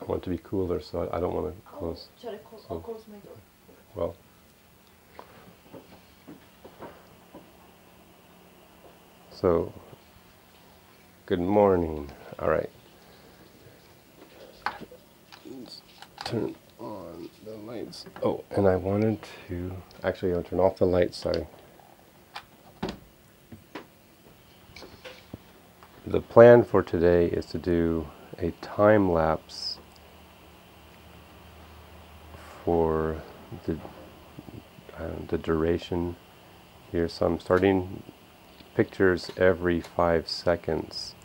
I want it to be cooler, so I don't want to close. I'll close my door. Well, so good morning. All right. Let's turn on the lights. Oh, and I wanted to actually I'll turn off the lights. Sorry. The plan for today is to do a time lapse for the duration here. So I'm starting pictures every 5 seconds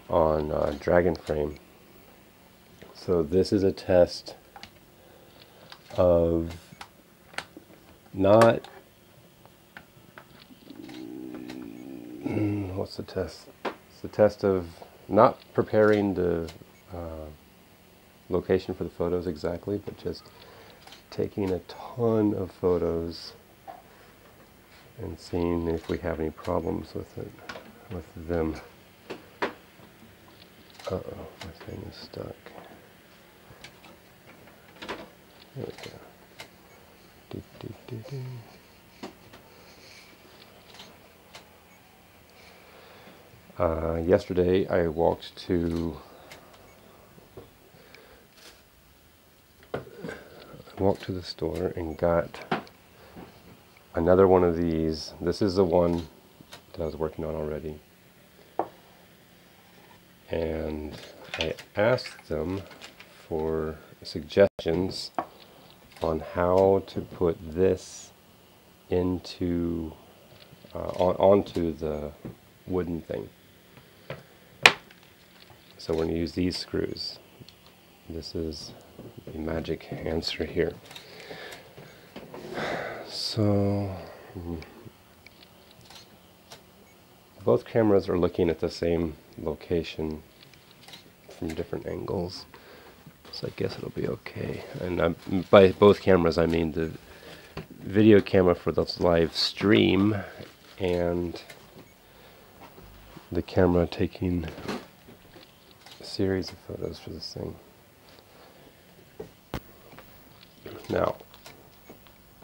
on Dragon Frame. So this is a test of not what's the test? It's the test of not preparing the location for the photos exactly, but just taking a ton of photos and seeing if we have any problems with it, with them. Uh-oh, my thing is stuck. There we go. Do, do, do, do. Yesterday I walked to the store and got another one of these. This is the one that I was working on already. And I asked them for suggestions on how to put this into onto the wooden thing. So we're going to use these screws. This is the magic answer here. So both cameras are looking at the same location from different angles, so I guess it'll be okay. And by both cameras I mean the video camera for the live stream and the camera taking a series of photos for this thing. Now,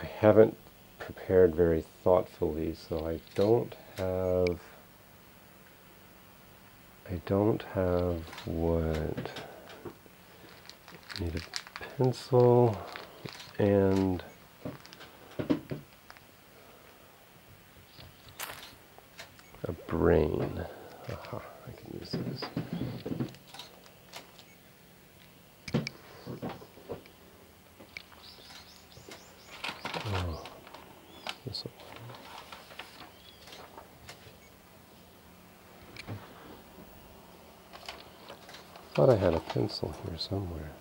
I haven't prepared very thoughtfully, so I don't have what? I need a pencil and a brain. Aha, I can use this. Oh, this will. Thought I had a pencil here somewhere.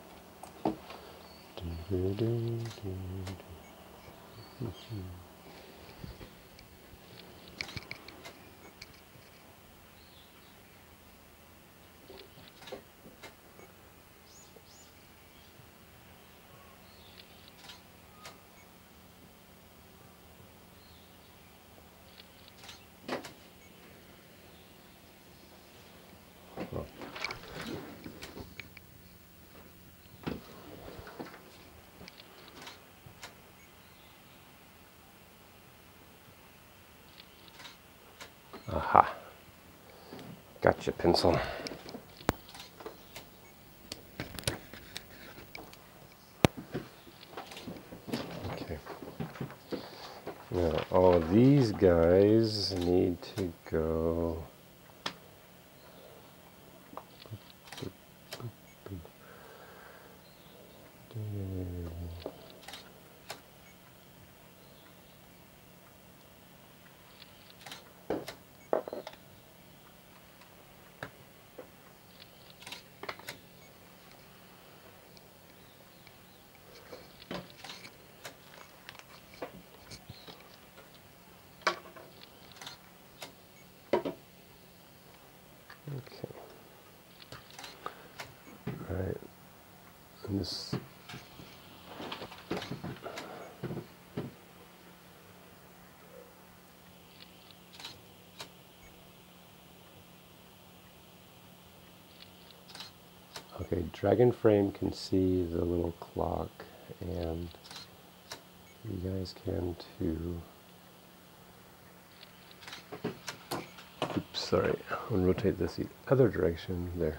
Aha. Gotcha, pencil. Okay. Now, all these guys need to go. Okay. All right. And this. Okay, Dragon Frame can see the little clock, and you guys can too. Oops, sorry. I'll rotate this the other direction. There.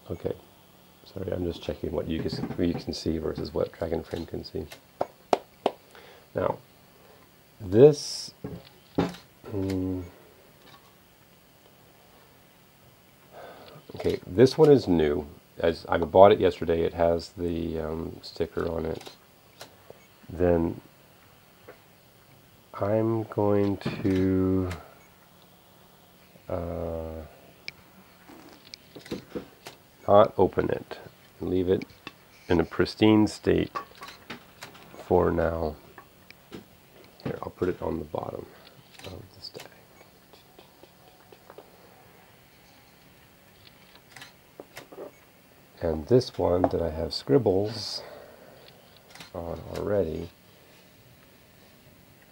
Okay. Sorry, I'm just checking what you can see versus what Dragon Frame can see. Now, this okay, this one is new. As I bought it yesterday, it has the sticker on it. Then I'm going to not open it and leave it in a pristine state for now. Here, I'll put it on the bottom of the stack. And this one that I have scribbles on already,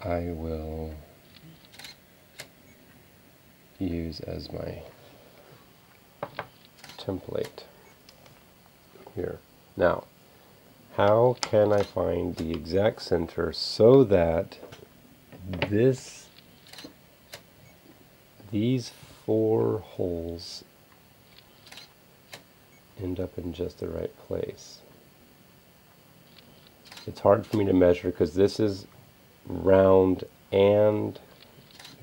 I will use as my template here. Now, how can I find the exact center so that these 4 holes end up in just the right place? It's hard for me to measure because this is round and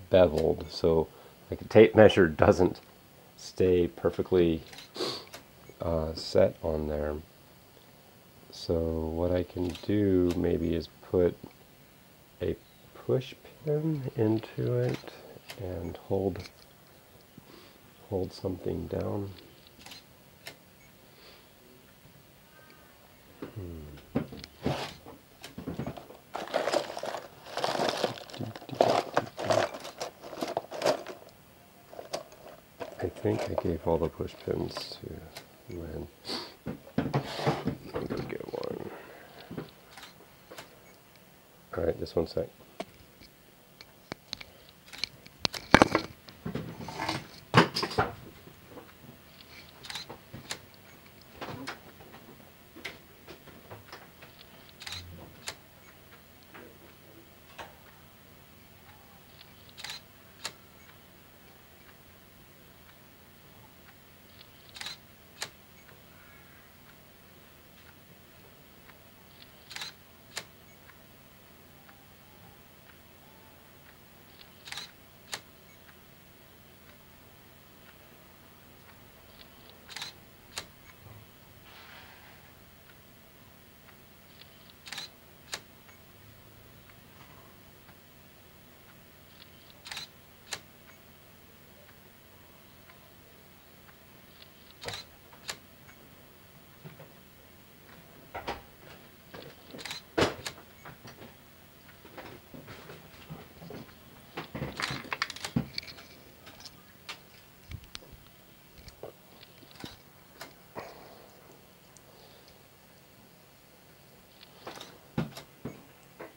beveled, so like a tape measure doesn't stay perfectly set on there. So what I can do maybe is put a push pin into it and hold something down. I think I gave all the push pins to Lynn. Let me go get one. Alright, just one sec.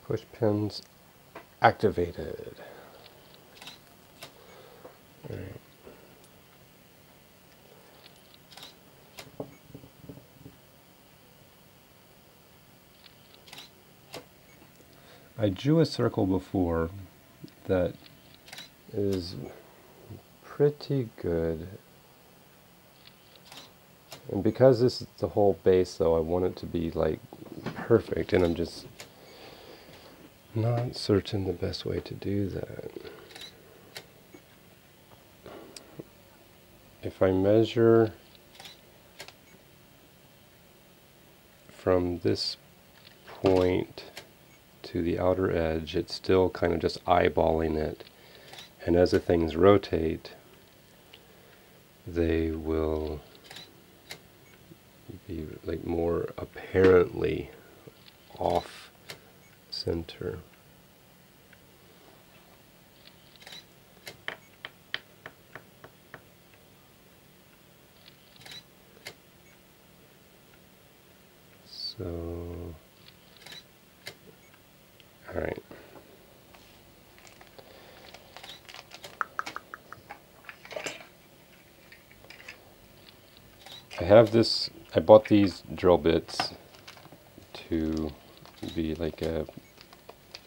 Push pins activated. All right. I drew a circle before that is pretty good. And because this is the whole base, though, I want it to be like perfect, and I'm just not certain the best way to do that. If I measure from this point to the outer edge, it's still kind of just eyeballing it. And as the things rotate, they will be like more apparently off center. So, all right. I have this, I bought these drill bits to be like a,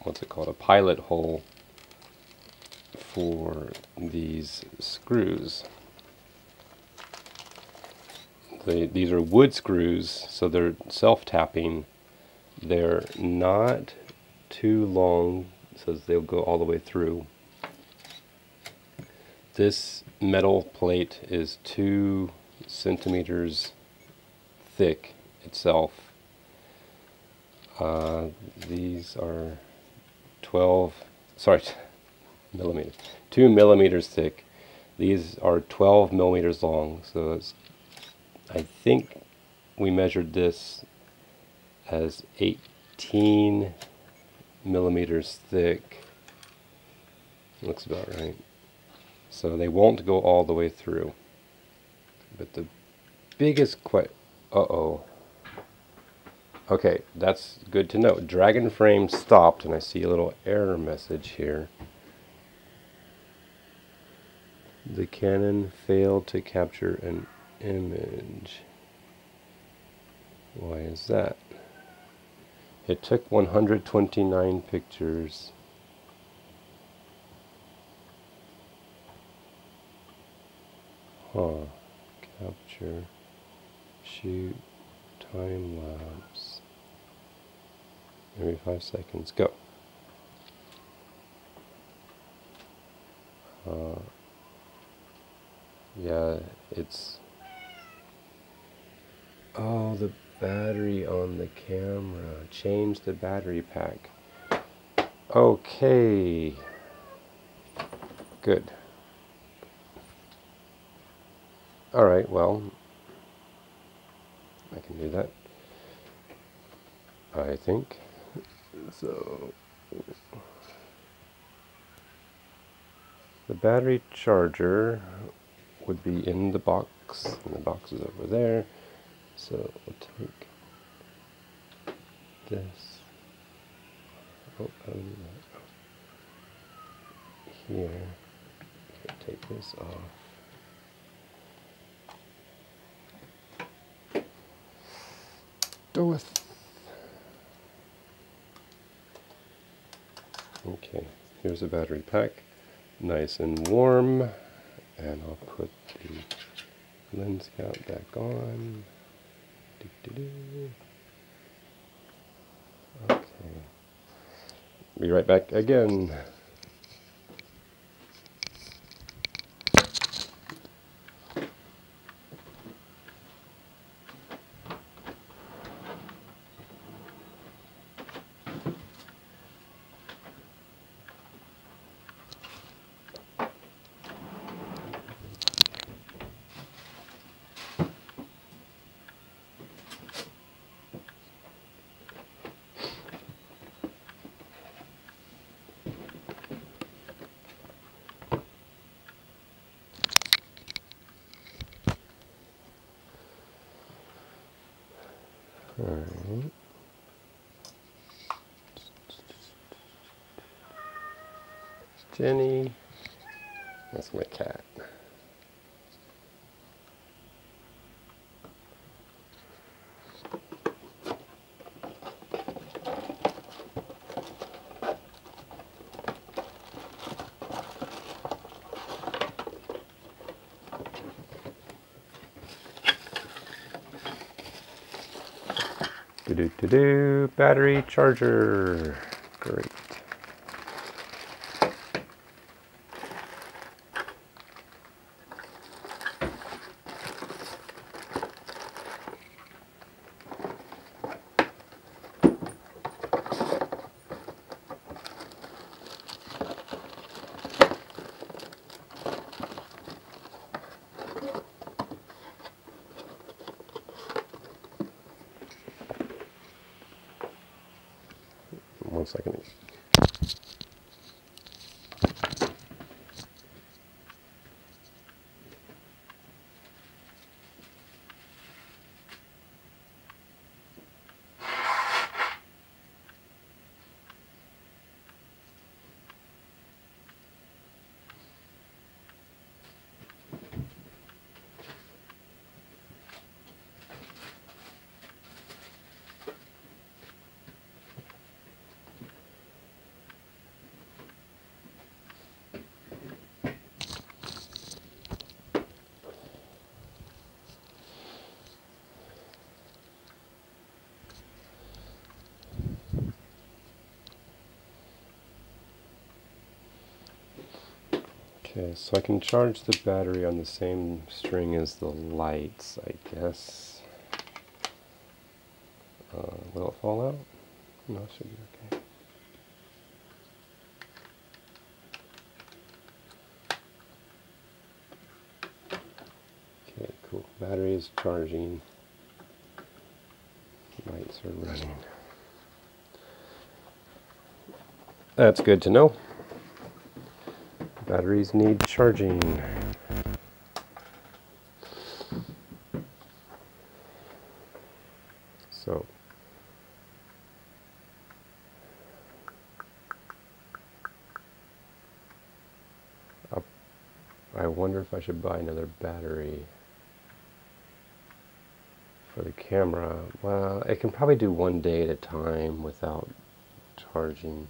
what's it called, a pilot hole for these screws. These are wood screws, so they're self-tapping. They're not too long, so they'll go all the way through. This metal plate is 2 centimeters thick itself. These are 2 millimeters thick. These are 12 millimeters long, so it's, I think we measured this as 18 millimeters thick. Looks about right. So they won't go all the way through. But the biggest uh-oh. Okay, that's good to know. Dragon frame stopped, and I see a little error message here. The Canon failed to capture an image. Why is that? It took 129 pictures. Huh. Capture. Shoot. Time lapse. Every 5 seconds. Go. Yeah, it's... Oh, the battery on the camera. Change the battery pack. Okay. Good. Alright, well, I can do that, I think. So, the battery charger would be in the box, and the box is over there. So we'll take this here. Take this off. Go with. Okay, here's a battery pack, nice and warm, and I'll put the lens cap back on. Okay, be right back again. Alright. Jenny. That's my cat. Battery charger. Great. One second. Okay, so I can charge the battery on the same string as the lights, I guess. Will it fall out? No, it should be okay. Okay, cool. Battery is charging. Lights are running. That's good to know. Batteries need charging. So, I wonder if I should buy another battery for the camera. Well, it can probably do 1 day at a time without charging.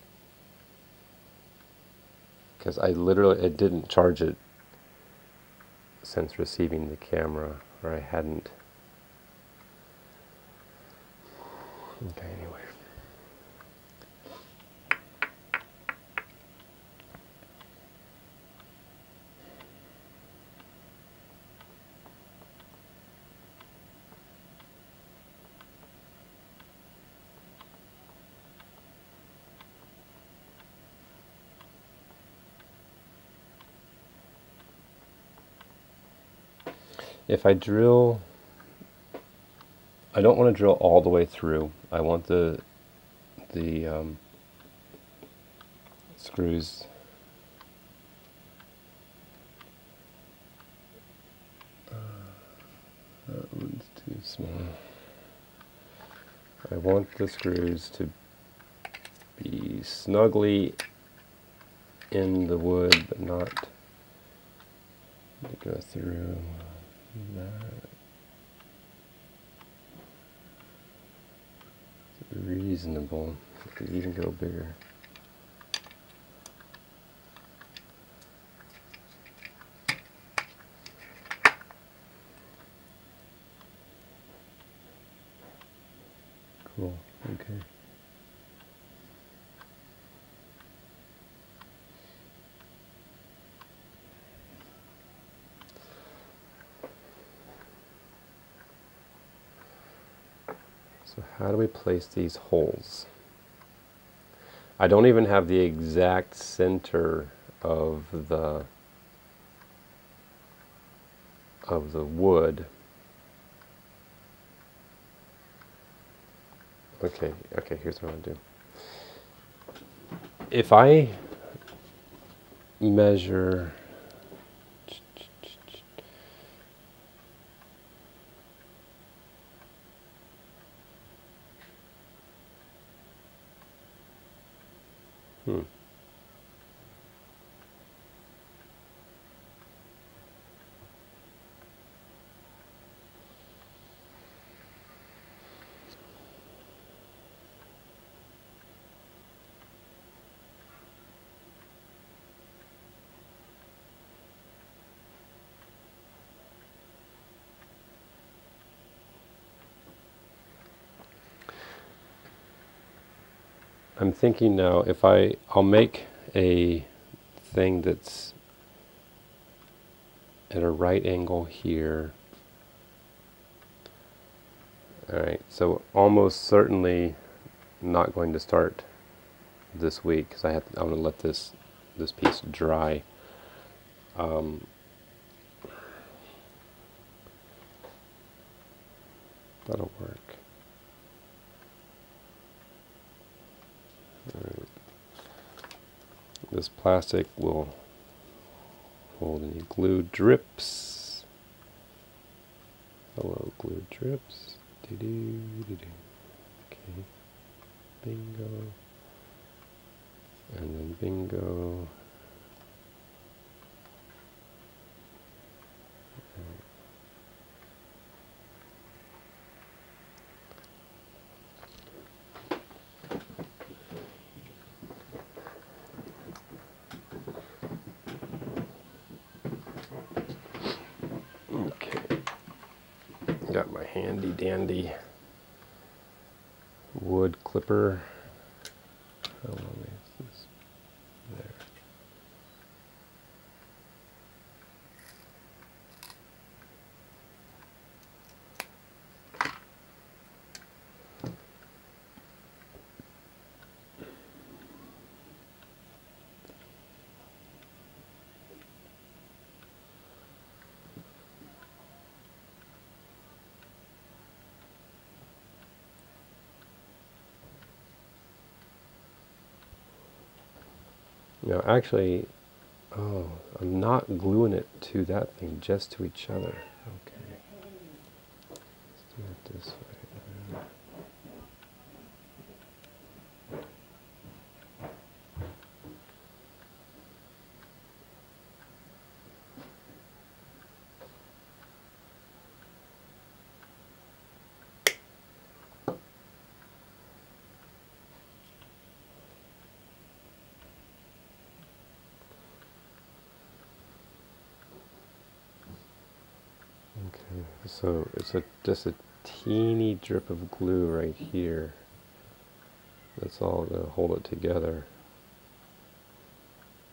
Because it didn't charge it since receiving the camera, or I hadn't. Okay, anyway. If I drill, I don't want to drill all the way through. I want the screws that one's too small. I want the screws to be snugly in the wood, but not to go through that. It's reasonable. It could even go bigger. Cool. Okay. So how do we place these holes? I don't even have the exact center of the wood. Okay, here's what I'll do. If I measure I'm thinking now, if I'll make a thing that's at a right angle here. Alright, so almost certainly not going to start this week because I'm going to let this piece dry. That'll work. Alright. This plastic will hold any glue drips. Hello, glue drips. Doo-doo-doo-doo. Okay. Bingo. And then bingo. Okay. Got my handy dandy wood clipper. How long is this? There. Now actually, oh, I'm not gluing it to that thing, just to each other. Okay. Let's do it this way. Okay, so it's just a teeny drip of glue right here. That's all going to hold it together,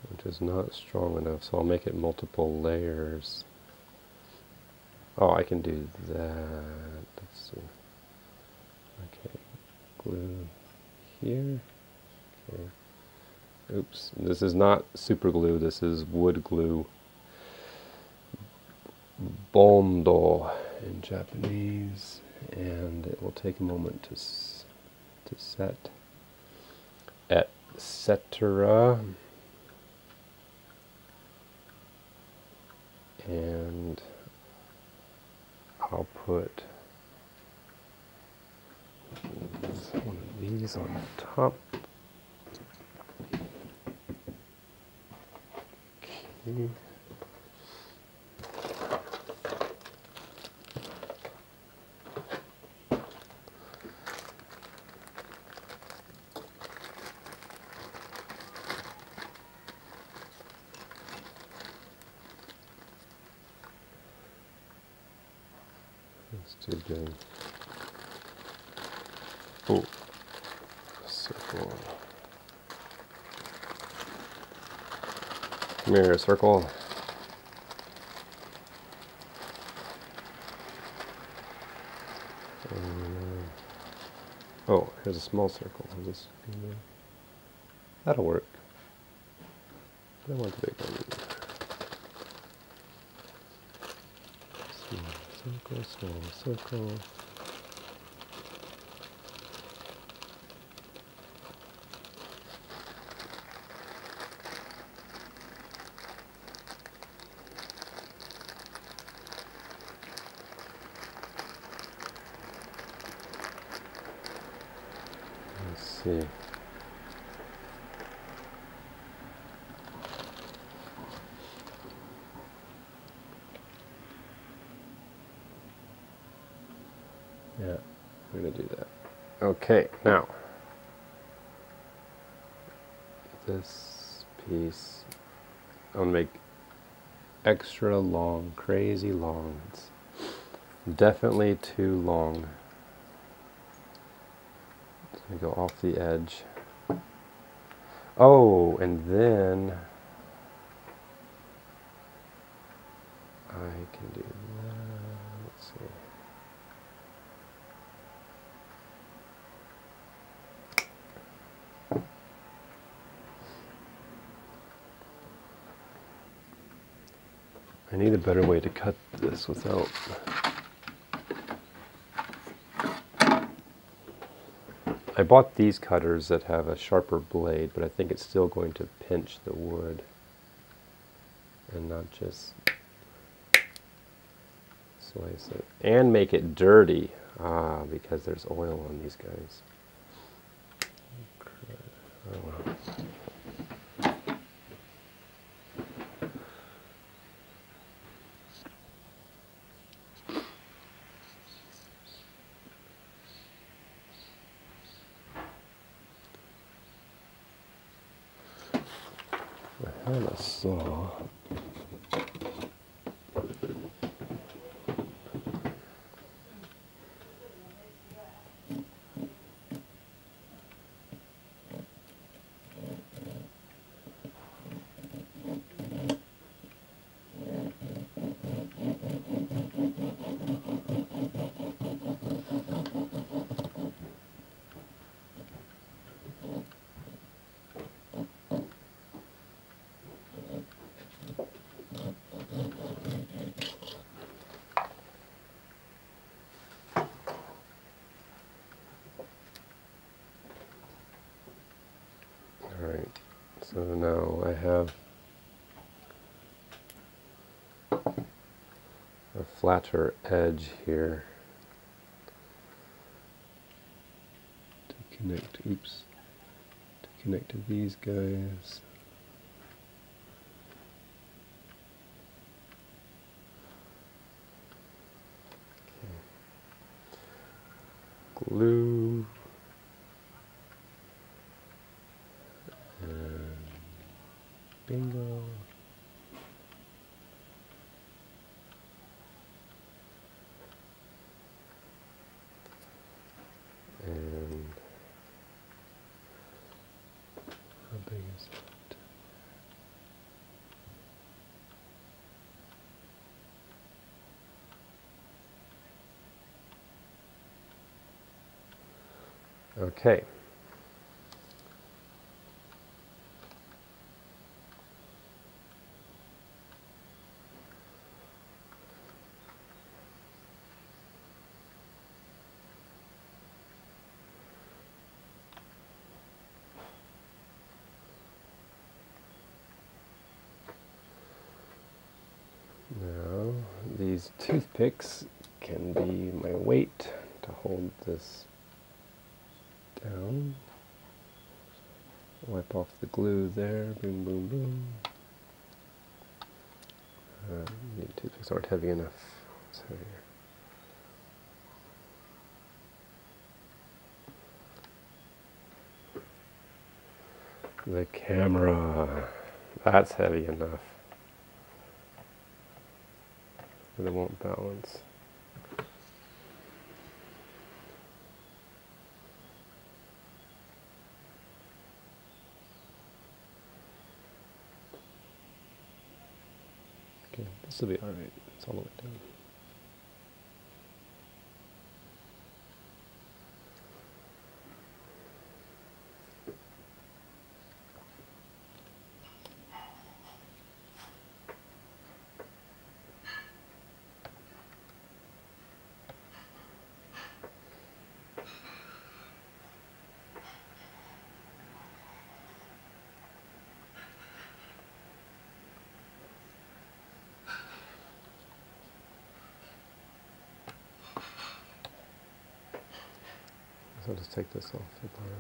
which is not strong enough, so I'll make it multiple layers. Oh, I can do that. Let's see. Okay, glue here. Okay. Oops, this is not super glue, this is wood glue. Bondo in Japanese, and it will take a moment to set, etc. And I'll put one of these on top. Okay. Let's do the circle. Come here, circle. Oh, here's a small circle. That'll work. I want the big one. Small circle. Let's see. Yeah, we're going to do that. Okay, now, this piece, I'm going to make extra long, crazy long. It's definitely too long. It's going to go off the edge. Oh, and then I can do that. Let's see. I need a better way to cut this without... I bought these cutters that have a sharper blade, but I think it's still going to pinch the wood and not just slice it. And make it dirty, because there's oil on these guys. Oh, well. I had a saw. So now I have a flatter edge here to connect, oops, to connect to these guys. Glue, and bingo. And how big is it? Okay. Now, these toothpicks can be my weight to hold this down. Wipe off the glue there, boom, boom, boom. The toothpicks aren't heavy enough. It's heavier. The camera, that's heavy enough. But it won't balance. Okay, this will be alright. It's all the way down. So I'll just take this off the bottom.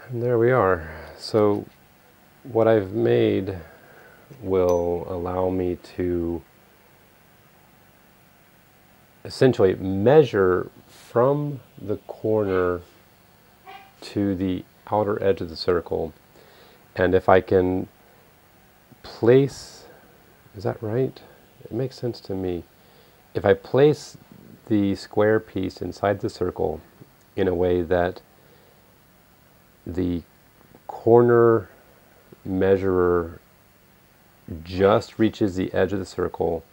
And there we are. So what I've made will allow me to essentially measure from the corner to the outer edge of the circle. And if I can place, is that right? It makes sense to me. If I place the square piece inside the circle in a way that the corner measurer just reaches the edge of the circle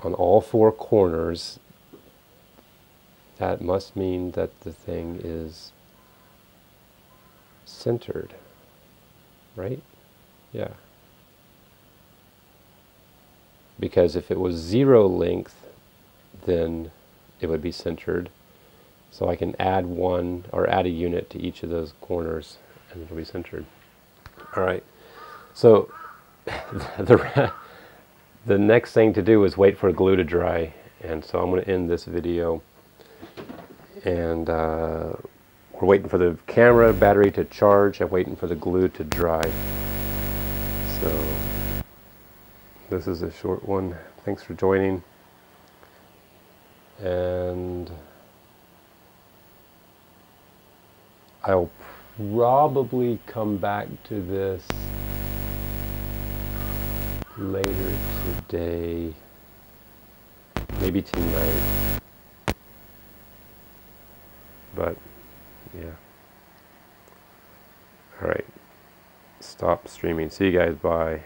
on all four corners, that must mean that the thing is centered, right? Yeah. Because if it was 0 length, then it would be centered. So I can add one, or add a unit to each of those corners, and it'll be centered. All right. So the next thing to do is wait for glue to dry. And so I'm going to end this video. And we're waiting for the camera battery to charge. I'm waiting for the glue to dry. So this is a short one. Thanks for joining. And I'll probably come back to this later today, maybe tonight, but yeah. All right, stop streaming. See you guys, bye.